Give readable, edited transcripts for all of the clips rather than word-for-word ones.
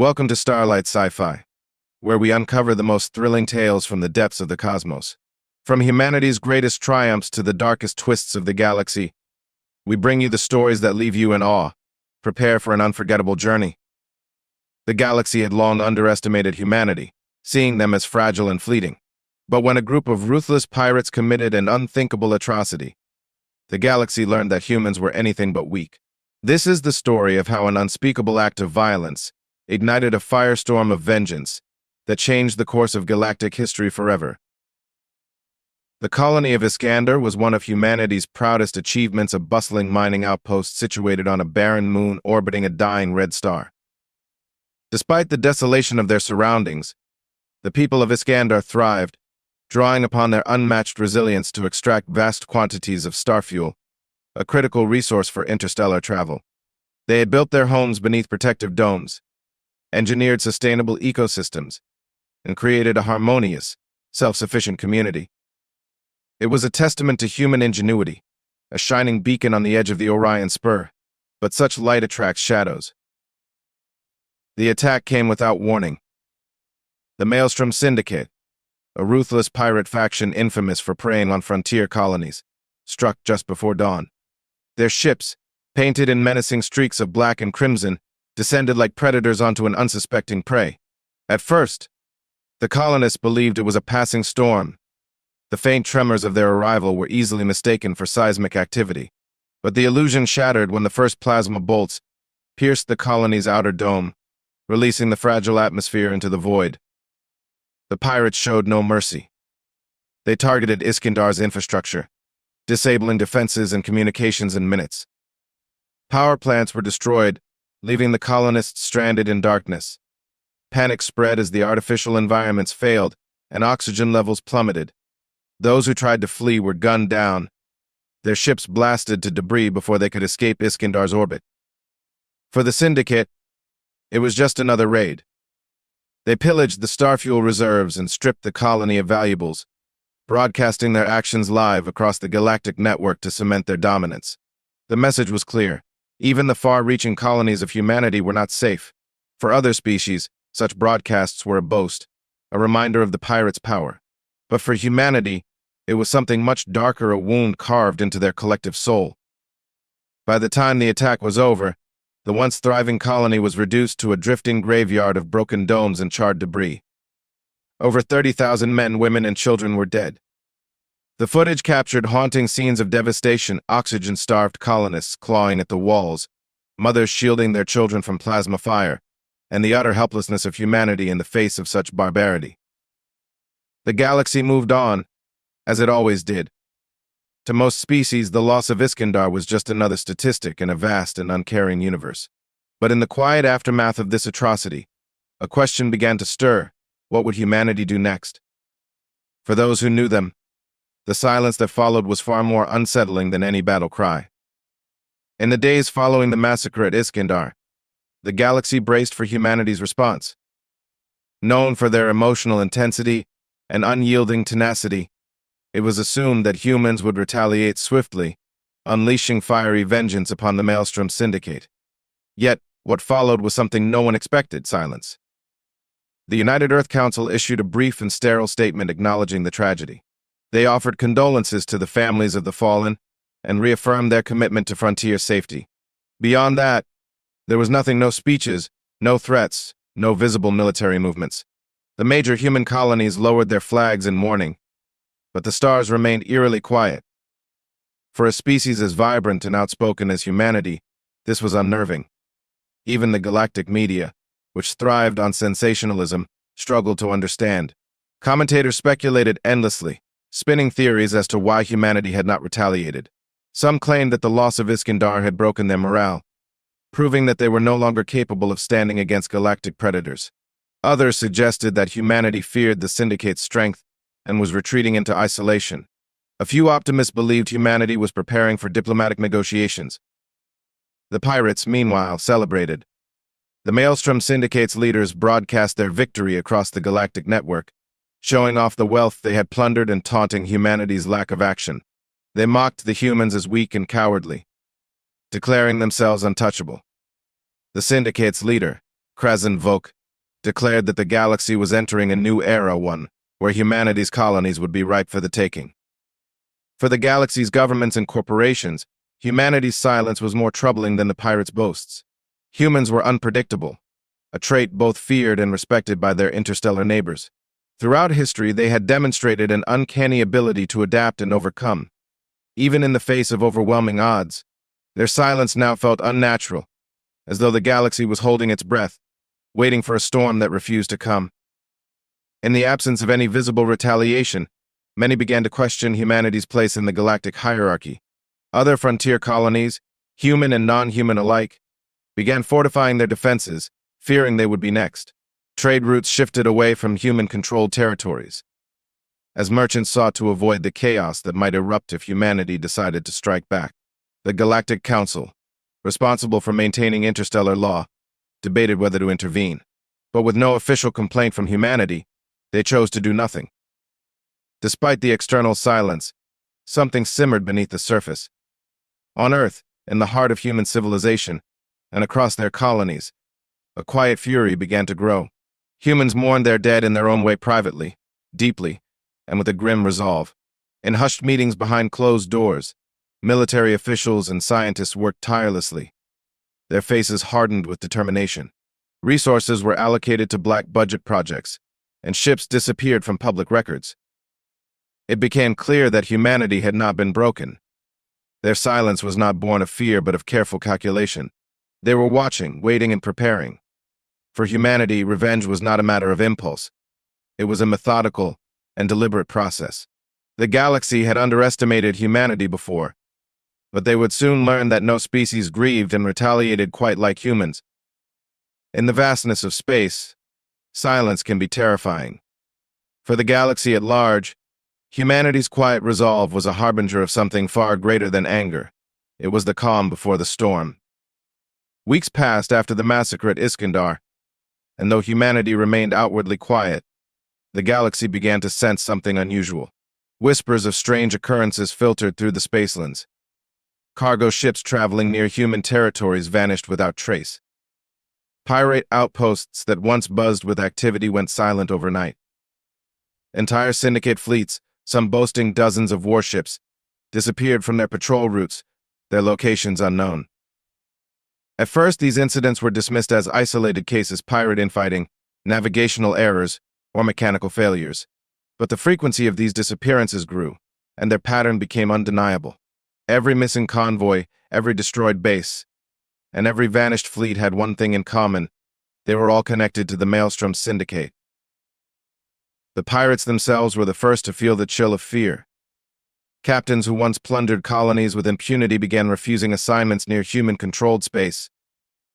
Welcome to Starlight Sci-Fi, where we uncover the most thrilling tales from the depths of the cosmos. From humanity's greatest triumphs to the darkest twists of the galaxy, we bring you the stories that leave you in awe. Prepare for an unforgettable journey. The galaxy had long underestimated humanity, seeing them as fragile and fleeting. But when a group of ruthless pirates committed an unthinkable atrocity, the galaxy learned that humans were anything but weak. This is the story of how an unspeakable act of violence ignited a firestorm of vengeance that changed the course of galactic history forever. The colony of Iskandar was one of humanity's proudest achievements, a bustling mining outpost situated on a barren moon orbiting a dying red star. Despite the desolation of their surroundings, the people of Iskandar thrived, drawing upon their unmatched resilience to extract vast quantities of starfuel, a critical resource for interstellar travel. They had built their homes beneath protective domes, engineered sustainable ecosystems, and created a harmonious, self-sufficient community. It was a testament to human ingenuity, a shining beacon on the edge of the Orion Spur, but such light attracts shadows. The attack came without warning. The Maelstrom Syndicate, a ruthless pirate faction infamous for preying on frontier colonies, struck just before dawn. Their ships, painted in menacing streaks of black and crimson, descended like predators onto an unsuspecting prey. At first, the colonists believed it was a passing storm. The faint tremors of their arrival were easily mistaken for seismic activity, but the illusion shattered when the first plasma bolts pierced the colony's outer dome, releasing the fragile atmosphere into the void. The pirates showed no mercy. They targeted Iskandar's infrastructure, disabling defenses and communications in minutes. Power plants were destroyed, leaving the colonists stranded in darkness. Panic spread as the artificial environments failed and oxygen levels plummeted. Those who tried to flee were gunned down, their ships blasted to debris before they could escape Iskandar's orbit. For the Syndicate, it was just another raid. They pillaged the starfuel reserves and stripped the colony of valuables, broadcasting their actions live across the galactic network to cement their dominance. The message was clear. Even the far-reaching colonies of humanity were not safe. For other species, such broadcasts were a boast, a reminder of the pirates' power. But for humanity, it was something much darker, a wound carved into their collective soul. By the time the attack was over, the once thriving colony was reduced to a drifting graveyard of broken domes and charred debris. Over 30,000 men, women, and children were dead. The footage captured haunting scenes of devastation, oxygen-starved colonists clawing at the walls, mothers shielding their children from plasma fire, and the utter helplessness of humanity in the face of such barbarity. The galaxy moved on, as it always did. To most species, the loss of Iskandar was just another statistic in a vast and uncaring universe. But in the quiet aftermath of this atrocity, a question began to stir. What would humanity do next? For those who knew them, the silence that followed was far more unsettling than any battle cry. In the days following the massacre at Iskandar, the galaxy braced for humanity's response. Known for their emotional intensity and unyielding tenacity, it was assumed that humans would retaliate swiftly, unleashing fiery vengeance upon the Maelstrom Syndicate. Yet, what followed was something no one expected: silence. The United Earth Council issued a brief and sterile statement acknowledging the tragedy. They offered condolences to the families of the fallen and reaffirmed their commitment to frontier safety. Beyond that, there was nothing: no speeches, no threats, no visible military movements. The major human colonies lowered their flags in mourning, but the stars remained eerily quiet. For a species as vibrant and outspoken as humanity, this was unnerving. Even the galactic media, which thrived on sensationalism, struggled to understand. Commentators speculated endlessly, spinning theories as to why humanity had not retaliated. Some claimed that the loss of Iskandar had broken their morale, proving that they were no longer capable of standing against galactic predators. Others suggested that humanity feared the Syndicate's strength and was retreating into isolation. A few optimists believed humanity was preparing for diplomatic negotiations. The pirates, meanwhile, celebrated. The Maelstrom Syndicate's leaders broadcast their victory across the galactic network, showing off the wealth they had plundered and taunting humanity's lack of action. They mocked the humans as weak and cowardly, declaring themselves untouchable. The Syndicate's leader, Krasen Vok, declared that the galaxy was entering a new era, one where humanity's colonies would be ripe for the taking. For the galaxy's governments and corporations, humanity's silence was more troubling than the pirates' boasts. Humans were unpredictable, a trait both feared and respected by their interstellar neighbors. Throughout history, they had demonstrated an uncanny ability to adapt and overcome. Even in the face of overwhelming odds, their silence now felt unnatural, as though the galaxy was holding its breath, waiting for a storm that refused to come. In the absence of any visible retaliation, many began to question humanity's place in the galactic hierarchy. Other frontier colonies, human and non-human alike, began fortifying their defenses, fearing they would be next. Trade routes shifted away from human-controlled territories, as merchants sought to avoid the chaos that might erupt if humanity decided to strike back. The Galactic Council, responsible for maintaining interstellar law, debated whether to intervene. But with no official complaint from humanity, they chose to do nothing. Despite the external silence, something simmered beneath the surface. On Earth, in the heart of human civilization, and across their colonies, a quiet fury began to grow. Humans mourned their dead in their own way privately, deeply, and with a grim resolve. In hushed meetings behind closed doors, military officials and scientists worked tirelessly, their faces hardened with determination. Resources were allocated to black budget projects, and ships disappeared from public records. It became clear that humanity had not been broken. Their silence was not born of fear but of careful calculation. They were watching, waiting, and preparing. For humanity, revenge was not a matter of impulse. It was a methodical and deliberate process. The galaxy had underestimated humanity before, but they would soon learn that no species grieved and retaliated quite like humans. In the vastness of space, silence can be terrifying. For the galaxy at large, humanity's quiet resolve was a harbinger of something far greater than anger. It was the calm before the storm. Weeks passed after the massacre at Iskandar, and though humanity remained outwardly quiet, the galaxy began to sense something unusual. Whispers of strange occurrences filtered through the spacelands. Cargo ships traveling near human territories vanished without trace. Pirate outposts that once buzzed with activity went silent overnight. Entire syndicate fleets, some boasting dozens of warships, disappeared from their patrol routes, their locations unknown. At first, these incidents were dismissed as isolated cases, pirate infighting, navigational errors, or mechanical failures. But the frequency of these disappearances grew, and their pattern became undeniable. Every missing convoy, every destroyed base, and every vanished fleet had one thing in common: they were all connected to the Maelstrom Syndicate. The pirates themselves were the first to feel the chill of fear. Captains who once plundered colonies with impunity began refusing assignments near human-controlled space.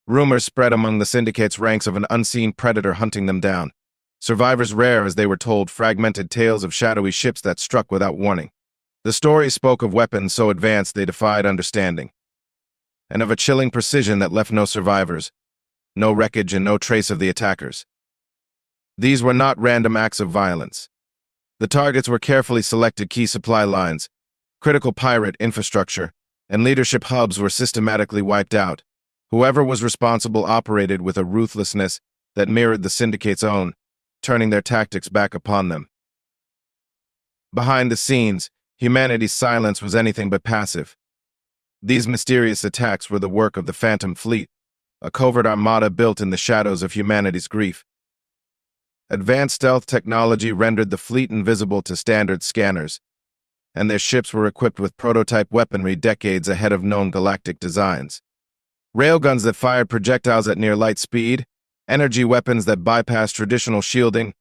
Rumors spread among the Syndicate's ranks of an unseen predator hunting them down. Survivors rare, as they were told, fragmented tales of shadowy ships that struck without warning. The stories spoke of weapons so advanced they defied understanding, and of a chilling precision that left no survivors, no wreckage, and no trace of the attackers. These were not random acts of violence. The targets were carefully selected key supply lines. Critical pirate infrastructure and leadership hubs were systematically wiped out. Whoever was responsible operated with a ruthlessness that mirrored the Syndicate's own, turning their tactics back upon them. Behind the scenes, humanity's silence was anything but passive. These mysterious attacks were the work of the Phantom Fleet, a covert armada built in the shadows of humanity's grief. Advanced stealth technology rendered the fleet invisible to standard scanners, and their ships were equipped with prototype weaponry decades ahead of known galactic designs. Railguns that fired projectiles at near light speed, energy weapons that bypassed traditional shielding,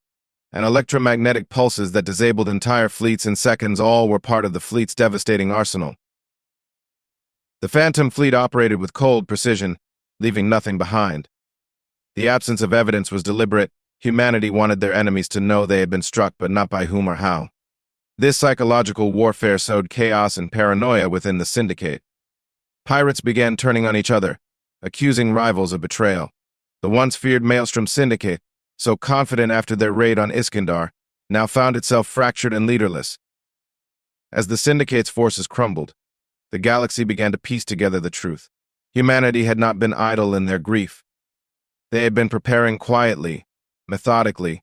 and electromagnetic pulses that disabled entire fleets in seconds all were part of the fleet's devastating arsenal. The Phantom Fleet operated with cold precision, leaving nothing behind. The absence of evidence was deliberate. Humanity wanted their enemies to know they had been struck, but not by whom or how. This psychological warfare sowed chaos and paranoia within the Syndicate. Pirates began turning on each other, accusing rivals of betrayal. The once feared Maelstrom Syndicate, so confident after their raid on Iskandar, now found itself fractured and leaderless. As the Syndicate's forces crumbled, the galaxy began to piece together the truth. Humanity had not been idle in their grief. They had been preparing quietly, methodically,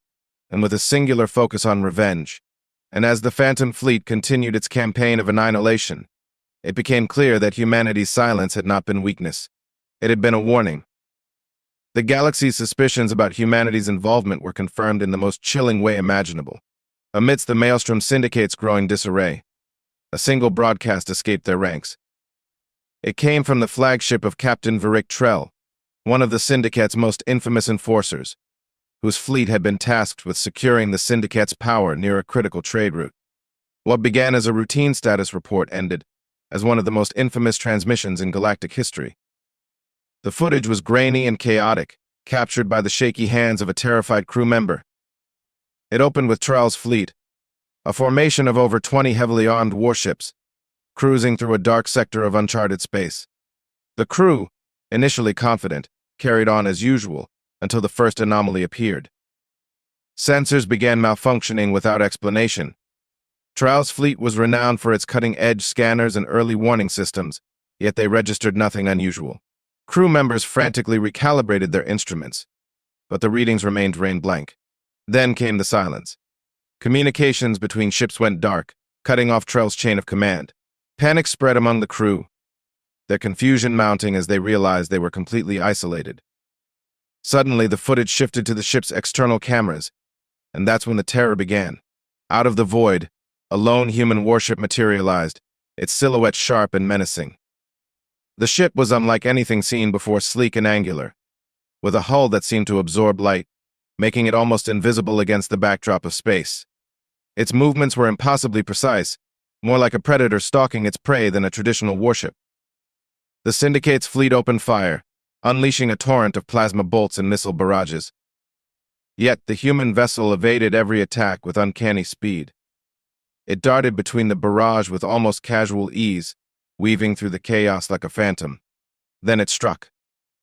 and with a singular focus on revenge. And as the Phantom Fleet continued its campaign of annihilation, it became clear that humanity's silence had not been weakness. It had been a warning. The galaxy's suspicions about humanity's involvement were confirmed in the most chilling way imaginable. Amidst the Maelstrom Syndicate's growing disarray, a single broadcast escaped their ranks. It came from the flagship of Captain Varric Trell, one of the Syndicate's most infamous enforcers, whose fleet had been tasked with securing the Syndicate's power near a critical trade route. What began as a routine status report ended as one of the most infamous transmissions in galactic history. The footage was grainy and chaotic, captured by the shaky hands of a terrified crew member. It opened with Trell's fleet, a formation of over 20 heavily armed warships, cruising through a dark sector of uncharted space. The crew, initially confident, carried on as usual until the first anomaly appeared. Sensors began malfunctioning without explanation. Trell's fleet was renowned for its cutting-edge scanners and early warning systems, yet they registered nothing unusual. Crew members frantically recalibrated their instruments, but the readings remained rain-blank. Then came the silence. Communications between ships went dark, cutting off Trell's chain of command. Panic spread among the crew, their confusion mounting as they realized they were completely isolated. Suddenly, the footage shifted to the ship's external cameras, and that's when the terror began. Out of the void, a lone human warship materialized, its silhouette sharp and menacing. The ship was unlike anything seen before, sleek and angular, with a hull that seemed to absorb light, making it almost invisible against the backdrop of space. Its movements were impossibly precise, more like a predator stalking its prey than a traditional warship. The Syndicate's fleet opened fire, unleashing a torrent of plasma bolts and missile barrages. Yet the human vessel evaded every attack with uncanny speed. It darted between the barrage with almost casual ease, weaving through the chaos like a phantom. Then it struck.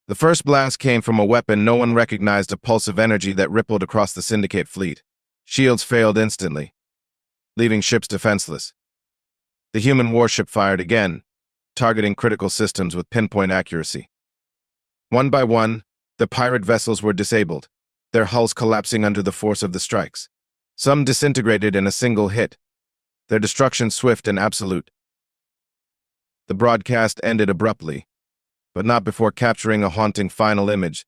The first blast came from a weapon no one recognized, a pulse of energy that rippled across the Syndicate fleet. Shields failed instantly, leaving ships defenseless. The human warship fired again, targeting critical systems with pinpoint accuracy. One by one, the pirate vessels were disabled, their hulls collapsing under the force of the strikes. Some disintegrated in a single hit, their destruction swift and absolute. The broadcast ended abruptly, but not before capturing a haunting final image.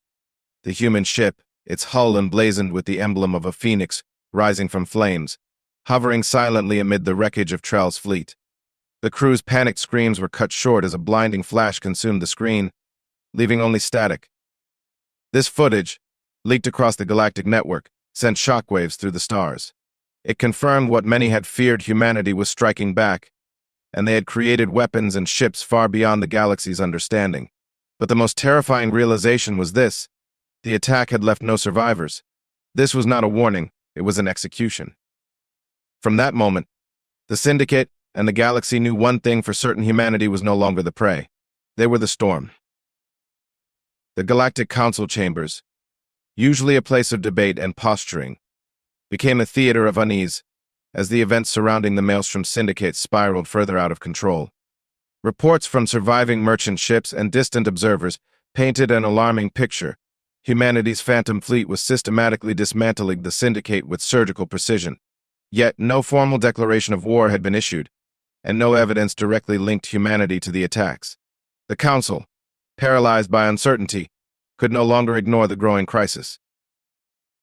The human ship, its hull emblazoned with the emblem of a phoenix rising from flames, hovering silently amid the wreckage of Trell's fleet. The crew's panicked screams were cut short as a blinding flash consumed the screen, leaving only static. This footage, leaked across the galactic network, sent shockwaves through the stars. It confirmed what many had feared: humanity was striking back, and they had created weapons and ships far beyond the galaxy's understanding. But the most terrifying realization was this: the attack had left no survivors. This was not a warning, it was an execution. From that moment, the Syndicate and the galaxy knew one thing for certain: humanity was no longer the prey. They were the storm. The Galactic Council chambers, usually a place of debate and posturing, became a theater of unease as the events surrounding the Maelstrom Syndicate spiraled further out of control. Reports from surviving merchant ships and distant observers painted an alarming picture. Humanity's Phantom Fleet was systematically dismantling the Syndicate with surgical precision. Yet no formal declaration of war had been issued, and no evidence directly linked humanity to the attacks. The Council, paralyzed by uncertainty, could no longer ignore the growing crisis.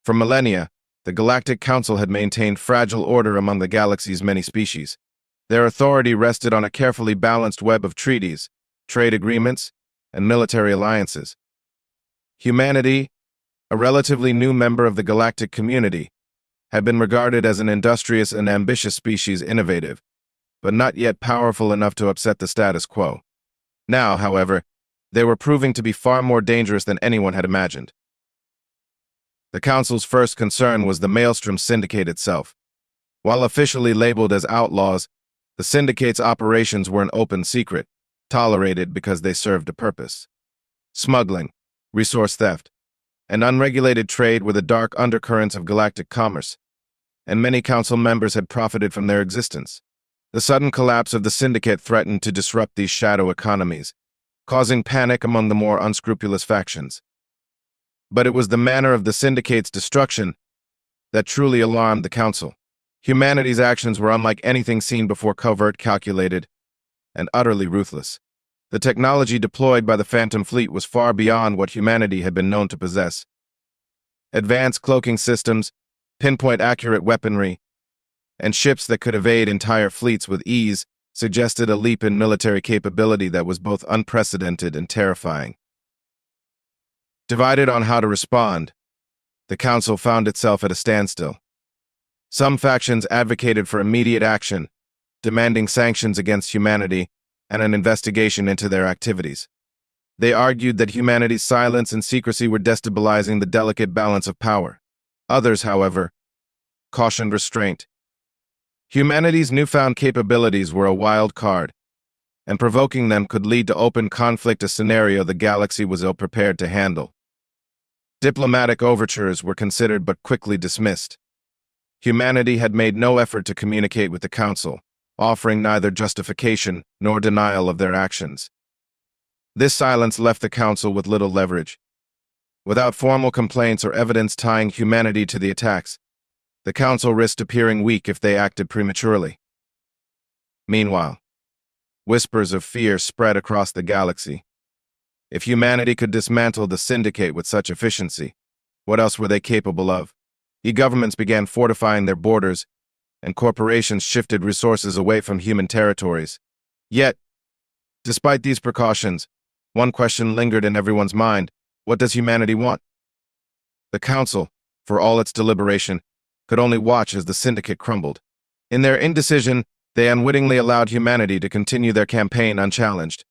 For millennia, the Galactic Council had maintained fragile order among the galaxy's many species. Their authority rested on a carefully balanced web of treaties, trade agreements, and military alliances. Humanity, a relatively new member of the galactic community, had been regarded as an industrious and ambitious species, innovative, but not yet powerful enough to upset the status quo. Now, however, they were proving to be far more dangerous than anyone had imagined. The Council's first concern was the Maelstrom Syndicate itself. While officially labeled as outlaws, the Syndicate's operations were an open secret, tolerated because they served a purpose. Smuggling, resource theft, and unregulated trade were the dark undercurrents of galactic commerce, and many Council members had profited from their existence. The sudden collapse of the Syndicate threatened to disrupt these shadow economies, causing panic among the more unscrupulous factions. But it was the manner of the Syndicate's destruction that truly alarmed the Council. Humanity's actions were unlike anything seen before, covert, calculated, and utterly ruthless. The technology deployed by the Phantom Fleet was far beyond what humanity had been known to possess. Advanced cloaking systems, pinpoint-accurate weaponry, and ships that could evade entire fleets with ease suggested a leap in military capability that was both unprecedented and terrifying. Divided on how to respond, the Council found itself at a standstill. Some factions advocated for immediate action, demanding sanctions against humanity and an investigation into their activities. They argued that humanity's silence and secrecy were destabilizing the delicate balance of power. Others, however, cautioned restraint. Humanity's newfound capabilities were a wild card, and provoking them could lead to open conflict, a scenario the galaxy was ill-prepared to handle. Diplomatic overtures were considered but quickly dismissed. Humanity had made no effort to communicate with the Council, offering neither justification nor denial of their actions. This silence left the Council with little leverage. Without formal complaints or evidence tying humanity to the attacks, the Council risked appearing weak if they acted prematurely. Meanwhile, whispers of fear spread across the galaxy. If humanity could dismantle the Syndicate with such efficiency, what else were they capable of? E-governments began fortifying their borders, and corporations shifted resources away from human territories. Yet, despite these precautions, one question lingered in everyone's mind: what does humanity want? The Council, for all its deliberation, could only watch as the Syndicate crumbled. In their indecision, they unwittingly allowed humanity to continue their campaign unchallenged,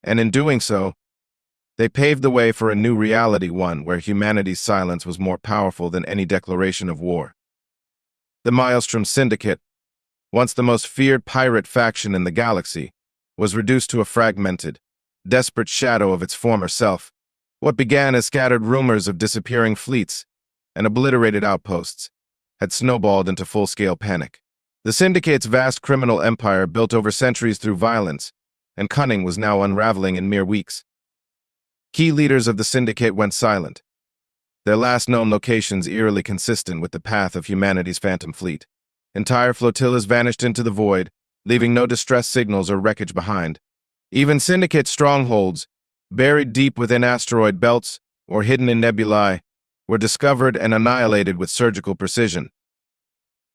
and in doing so, they paved the way for a new reality, one where humanity's silence was more powerful than any declaration of war. The Maelstrom Syndicate, once the most feared pirate faction in the galaxy, was reduced to a fragmented, desperate shadow of its former self. What began as scattered rumors of disappearing fleets and obliterated outposts had snowballed into full-scale panic. The Syndicate's vast criminal empire, built over centuries through violence and cunning, was now unraveling in mere weeks. Key leaders of the Syndicate went silent, their last known locations eerily consistent with the path of humanity's Phantom Fleet. Entire flotillas vanished into the void, leaving no distress signals or wreckage behind. Even Syndicate strongholds, buried deep within asteroid belts or hidden in nebulae, were discovered and annihilated with surgical precision.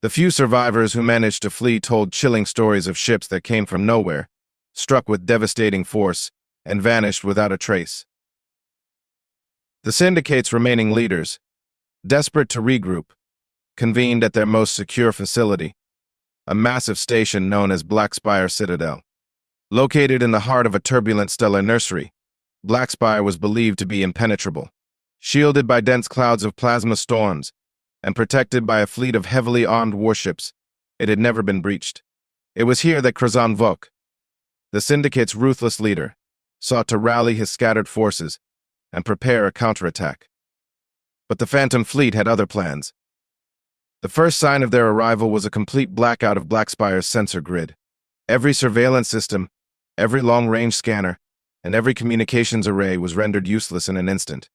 The few survivors who managed to flee told chilling stories of ships that came from nowhere, struck with devastating force, and vanished without a trace. The Syndicate's remaining leaders, desperate to regroup, convened at their most secure facility, a massive station known as Blackspire Citadel. Located in the heart of a turbulent stellar nursery, Blackspire was believed to be impenetrable. Shielded by dense clouds of plasma storms and protected by a fleet of heavily armed warships, it had never been breached. It was here that Krazan Vok, the Syndicate's ruthless leader, sought to rally his scattered forces and prepare a counterattack. But the Phantom Fleet had other plans. The first sign of their arrival was a complete blackout of Blackspire's sensor grid. Every surveillance system, every long-range scanner, and every communications array was rendered useless in an instant.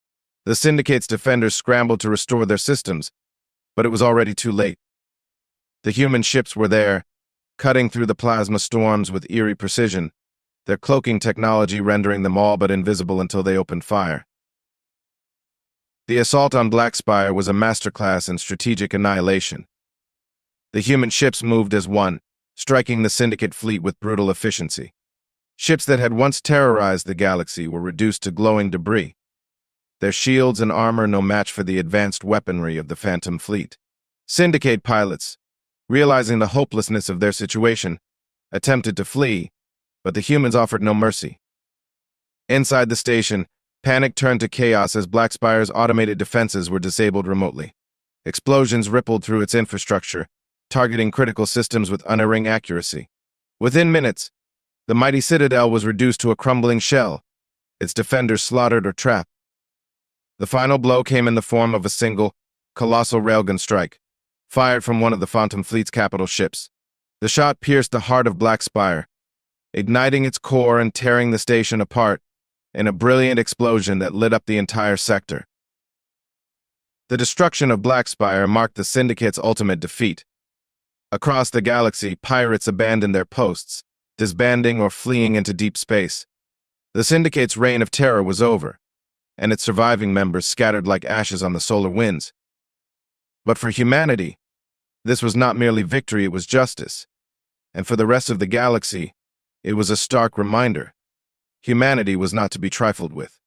The Syndicate's defenders scrambled to restore their systems, but it was already too late. The human ships were there, cutting through the plasma storms with eerie precision, their cloaking technology rendering them all but invisible until they opened fire. The assault on Blackspire was a masterclass in strategic annihilation. The human ships moved as one, striking the Syndicate fleet with brutal efficiency. Ships that had once terrorized the galaxy were reduced to glowing debris, their shields and armor no match for the advanced weaponry of the Phantom Fleet. Syndicate pilots, realizing the hopelessness of their situation, attempted to flee, but the humans offered no mercy. Inside the station, panic turned to chaos as Blackspire's automated defenses were disabled remotely. Explosions rippled through its infrastructure, targeting critical systems with unerring accuracy. Within minutes, the mighty citadel was reduced to a crumbling shell, its defenders slaughtered or trapped. The final blow came in the form of a single, colossal railgun strike, fired from one of the Phantom Fleet's capital ships. The shot pierced the heart of Blackspire, igniting its core and tearing the station apart in a brilliant explosion that lit up the entire sector. The destruction of Blackspire marked the Syndicate's ultimate defeat. Across the galaxy, pirates abandoned their posts, disbanding or fleeing into deep space. The Syndicate's reign of terror was over, and its surviving members scattered like ashes on the solar winds. But for humanity, this was not merely victory, it was justice. And for the rest of the galaxy, it was a stark reminder. Humanity was not to be trifled with.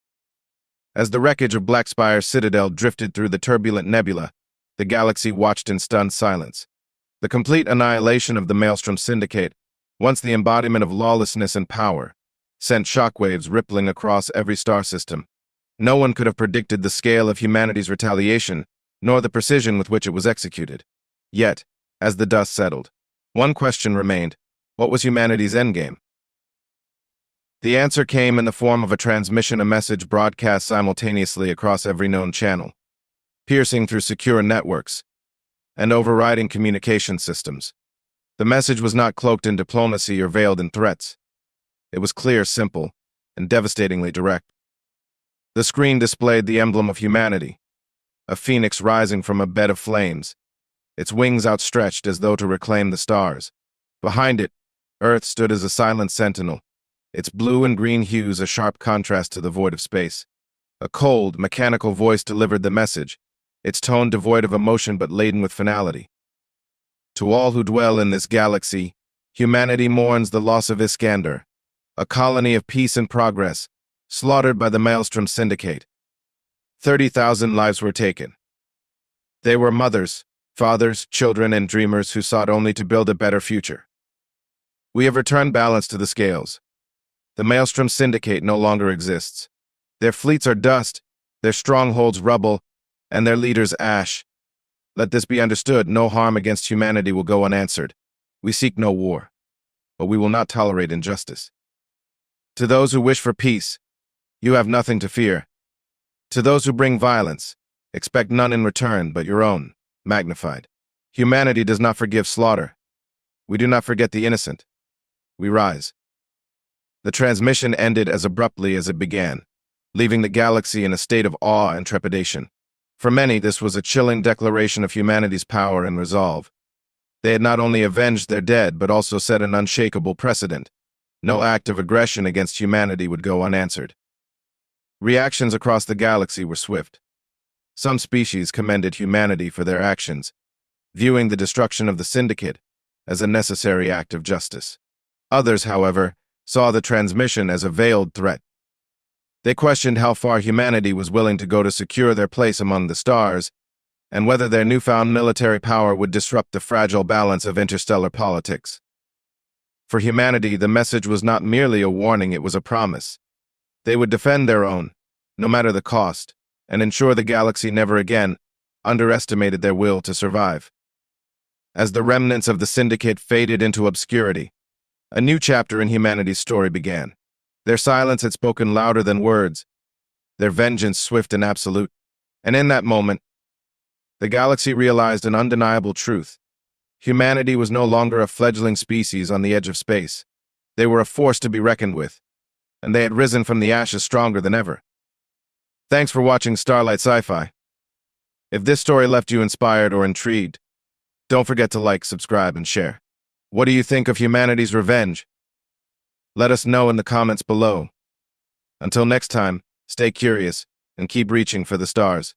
As the wreckage of Blackspire's citadel drifted through the turbulent nebula, the galaxy watched in stunned silence. The complete annihilation of the Maelstrom Syndicate, once the embodiment of lawlessness and power, sent shockwaves rippling across every star system. No one could have predicted the scale of humanity's retaliation, nor the precision with which it was executed. Yet, as the dust settled, one question remained: what was humanity's endgame? The answer came in the form of a message broadcast simultaneously across every known channel, piercing through secure networks and overriding communication systems. The message was not cloaked in diplomacy or veiled in threats. It was clear, simple, and devastatingly direct. The screen displayed the emblem of humanity, a phoenix rising from a bed of flames, its wings outstretched as though to reclaim the stars. Behind it, Earth stood as a silent sentinel, its blue and green hues a sharp contrast to the void of space. A cold, mechanical voice delivered the message, its tone devoid of emotion but laden with finality. To all who dwell in this galaxy, humanity mourns the loss of Iskandar, a colony of peace and progress, slaughtered by the Maelstrom Syndicate. 30,000 lives were taken. They were mothers, fathers, children, and dreamers who sought only to build a better future. We have returned balance to the scales. The Maelstrom Syndicate no longer exists. Their fleets are dust, their strongholds rubble, and their leaders ash. Let this be understood: no harm against humanity will go unanswered. We seek no war, but we will not tolerate injustice. To those who wish for peace, you have nothing to fear. To those who bring violence, expect none in return but your own, magnified. Humanity does not forgive slaughter. We do not forget the innocent. We rise. The transmission ended as abruptly as it began, leaving the galaxy in a state of awe and trepidation. For many, this was a chilling declaration of humanity's power and resolve. They had not only avenged their dead, but also set an unshakable precedent. No act of aggression against humanity would go unanswered. Reactions across the galaxy were swift. Some species commended humanity for their actions, viewing the destruction of the Syndicate as a necessary act of justice. Others, however, saw the transmission as a veiled threat. They questioned how far humanity was willing to go to secure their place among the stars, and whether their newfound military power would disrupt the fragile balance of interstellar politics. For humanity, the message was not merely a warning, it was a promise. They would defend their own, no matter the cost, and ensure the galaxy never again underestimated their will to survive. As the remnants of the Syndicate faded into obscurity, a new chapter in humanity's story began. Their silence had spoken louder than words, their vengeance swift and absolute. And in that moment, the galaxy realized an undeniable truth. Humanity was no longer a fledgling species on the edge of space. They were a force to be reckoned with, and they had risen from the ashes stronger than ever. Thanks for watching Starlight Sci-Fi. If this story left you inspired or intrigued, don't forget to like, subscribe, and share. What do you think of humanity's revenge? Let us know in the comments below. Until next time, stay curious and keep reaching for the stars.